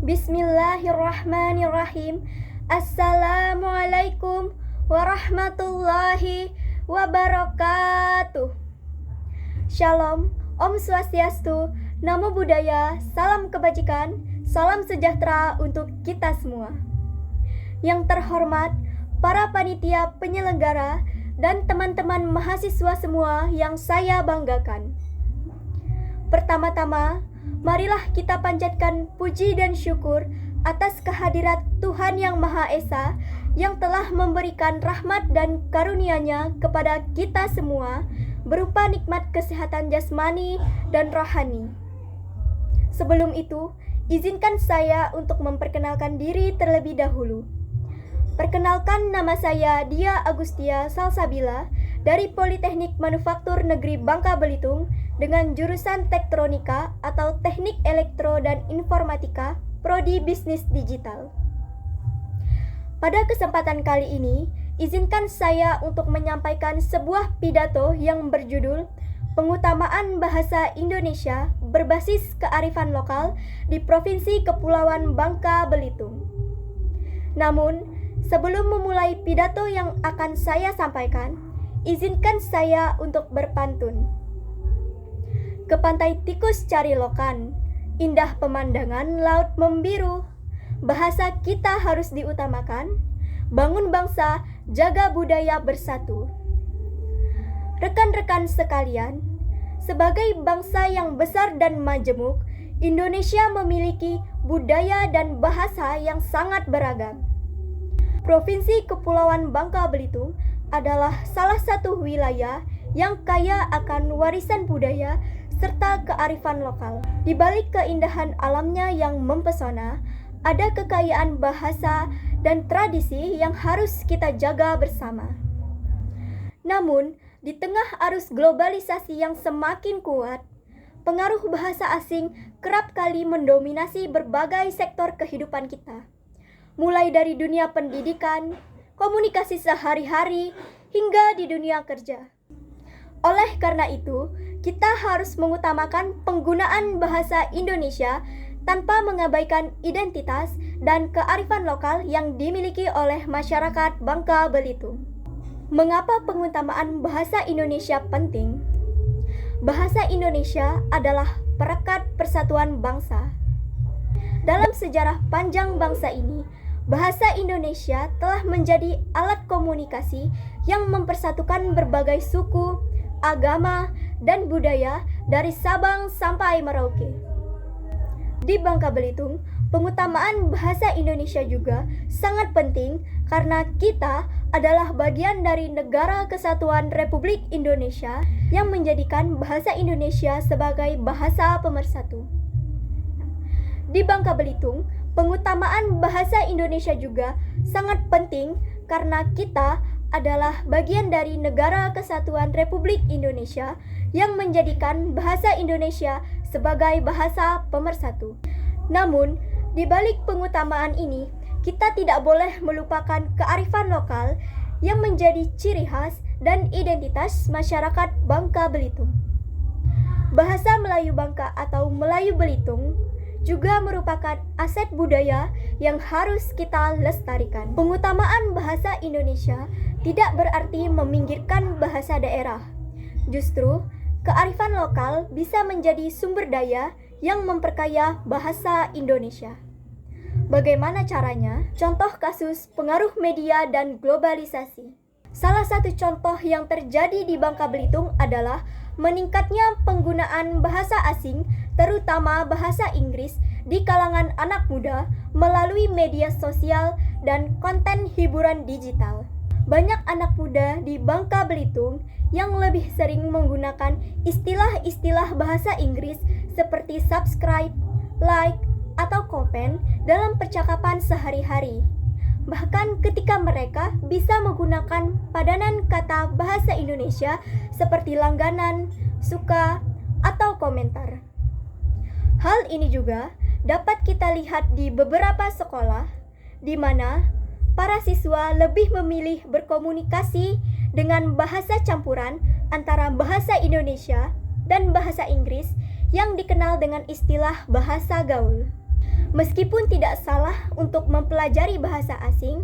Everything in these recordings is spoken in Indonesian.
Bismillahirrahmanirrahim. Assalamualaikum warahmatullahi wabarakatuh. Shalom, Om Swastiastu, Namo Buddhaya, salam kebajikan, salam sejahtera untuk kita semua. Yang terhormat, para panitia penyelenggara dan teman-teman mahasiswa semua yang saya banggakan. Pertama-tama, marilah kita panjatkan puji dan syukur atas kehadirat Tuhan Yang Maha Esa yang telah memberikan rahmat dan karunia-Nya kepada kita semua berupa nikmat kesehatan jasmani dan rohani. Sebelum itu, izinkan saya untuk memperkenalkan diri terlebih dahulu. Perkenalkan, nama saya Dia Agustia Salsabila dari Politeknik Manufaktur Negeri Bangka Belitung dengan jurusan Tektronika atau Teknik Elektro dan Informatika, Prodi Bisnis Digital. Pada kesempatan kali ini, izinkan saya untuk menyampaikan sebuah pidato yang berjudul Pengutamaan Bahasa Indonesia berbasis kearifan lokal di Provinsi Kepulauan Bangka Belitung. Namun, sebelum memulai pidato yang akan saya sampaikan, izinkan saya untuk berpantun. Ke pantai tikus cari lokan, indah pemandangan laut membiru. Bahasa kita harus diutamakan, bangun bangsa, jaga budaya bersatu. Rekan-rekan sekalian, sebagai bangsa yang besar dan majemuk, Indonesia memiliki budaya dan bahasa yang sangat beragam. Provinsi Kepulauan Bangka Belitung adalah salah satu wilayah yang kaya akan warisan budaya serta kearifan lokal. Di balik keindahan alamnya yang mempesona, ada kekayaan bahasa dan tradisi yang harus kita jaga bersama. Namun, di tengah arus globalisasi yang semakin kuat, pengaruh bahasa asing kerap kali mendominasi berbagai sektor kehidupan kita, mulai dari dunia pendidikan, komunikasi sehari-hari, hingga di dunia kerja. Oleh karena itu, kita harus mengutamakan penggunaan bahasa Indonesia tanpa mengabaikan identitas dan kearifan lokal yang dimiliki oleh masyarakat Bangka Belitung. Mengapa pengutamaan bahasa Indonesia penting? Bahasa Indonesia adalah perekat persatuan bangsa. Dalam sejarah panjang bangsa ini, bahasa Indonesia telah menjadi alat komunikasi yang mempersatukan berbagai suku, agama, dan budaya dari Sabang sampai Merauke. Di Bangka Belitung, pengutamaan bahasa Indonesia juga sangat penting karena kita adalah bagian dari Negara Kesatuan Republik Indonesia yang menjadikan bahasa Indonesia sebagai bahasa pemersatu. Di Bangka Belitung, pengutamaan bahasa Indonesia juga sangat penting karena kita adalah bagian dari Negara Kesatuan Republik Indonesia yang menjadikan bahasa Indonesia sebagai bahasa pemersatu. Namun, di balik pengutamaan ini, kita tidak boleh melupakan kearifan lokal yang menjadi ciri khas dan identitas masyarakat Bangka Belitung. Bahasa Melayu Bangka atau Melayu Belitung juga merupakan aset budaya yang harus kita lestarikan. Pengutamaan bahasa Indonesia tidak berarti meminggirkan bahasa daerah. Justru, kearifan lokal bisa menjadi sumber daya yang memperkaya bahasa Indonesia. Bagaimana caranya? Contoh kasus pengaruh media dan globalisasi. Salah satu contoh yang terjadi di Bangka Belitung adalah meningkatnya penggunaan bahasa asing, terutama bahasa Inggris, di kalangan anak muda melalui media sosial dan konten hiburan digital. Banyak anak muda di Bangka Belitung yang lebih sering menggunakan istilah-istilah bahasa Inggris seperti subscribe, like, atau komen dalam percakapan sehari-hari. Bahkan ketika mereka bisa menggunakan padanan kata bahasa Indonesia seperti langganan, suka, atau komentar. Hal ini juga dapat kita lihat di beberapa sekolah, di mana para siswa lebih memilih berkomunikasi dengan bahasa campuran antara bahasa Indonesia dan bahasa Inggris yang dikenal dengan istilah bahasa gaul. Meskipun tidak salah untuk mempelajari bahasa asing,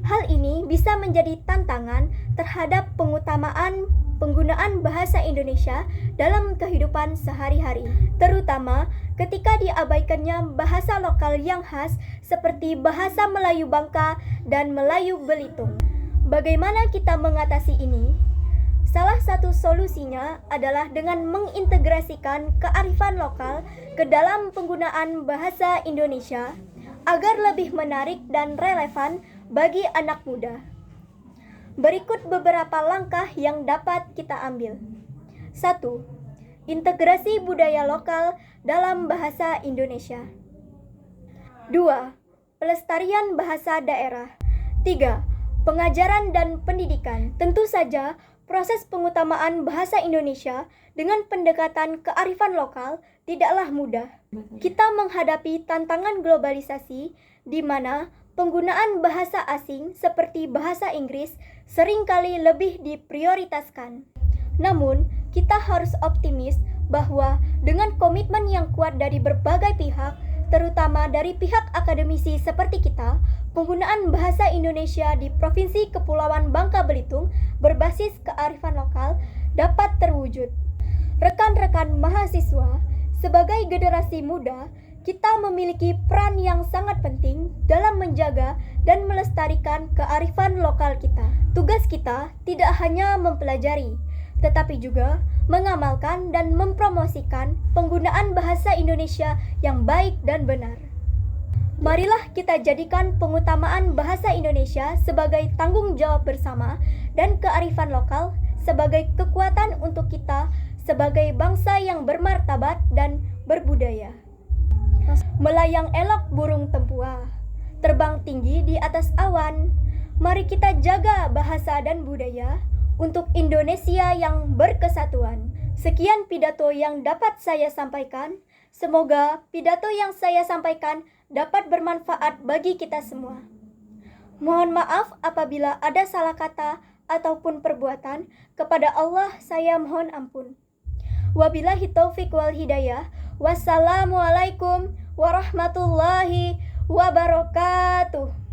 hal ini bisa menjadi tantangan terhadap penggunaan bahasa Indonesia dalam kehidupan sehari-hari, terutama ketika diabaikannya bahasa lokal yang khas seperti bahasa Melayu Bangka dan Melayu Belitung. Bagaimana kita mengatasi ini? Salah satu solusinya adalah dengan mengintegrasikan kearifan lokal ke dalam penggunaan bahasa Indonesia agar lebih menarik dan relevan bagi anak muda. Berikut beberapa langkah yang dapat kita ambil. 1. Integrasi budaya lokal dalam bahasa Indonesia. 2. Pelestarian bahasa daerah. 3. Pengajaran dan pendidikan. Tentu saja, proses pengutamaan bahasa Indonesia dengan pendekatan kearifan lokal tidaklah mudah. Kita menghadapi tantangan globalisasi di mana penggunaan bahasa asing seperti bahasa Inggris seringkali lebih diprioritaskan. Namun, kita harus optimis bahwa dengan komitmen yang kuat dari berbagai pihak, terutama dari pihak akademisi seperti kita, penggunaan bahasa Indonesia di Provinsi Kepulauan Bangka Belitung berbasis kearifan lokal dapat terwujud. Rekan-rekan mahasiswa, sebagai generasi muda, kita memiliki peran yang sangat penting dalam menjaga dan melestarikan kearifan lokal kita. Tugas kita tidak hanya mempelajari, tetapi juga mengamalkan dan mempromosikan penggunaan bahasa Indonesia yang baik dan benar. Marilah kita jadikan pengutamaan bahasa Indonesia sebagai tanggung jawab bersama dan kearifan lokal sebagai kekuatan untuk kita sebagai bangsa yang bermartabat dan berbudaya. Melayang elok burung tempua, terbang tinggi di atas awan. Mari kita jaga bahasa dan budaya untuk Indonesia yang berkesatuan. Sekian pidato yang dapat saya sampaikan. Semoga pidato yang saya sampaikan dapat bermanfaat bagi kita semua. Mohon maaf apabila ada salah kata ataupun perbuatan. Kepada Allah saya mohon ampun. Wabillahi taufiq wal hidayah. Wassalamualaikum warahmatullahi wabarakatuh.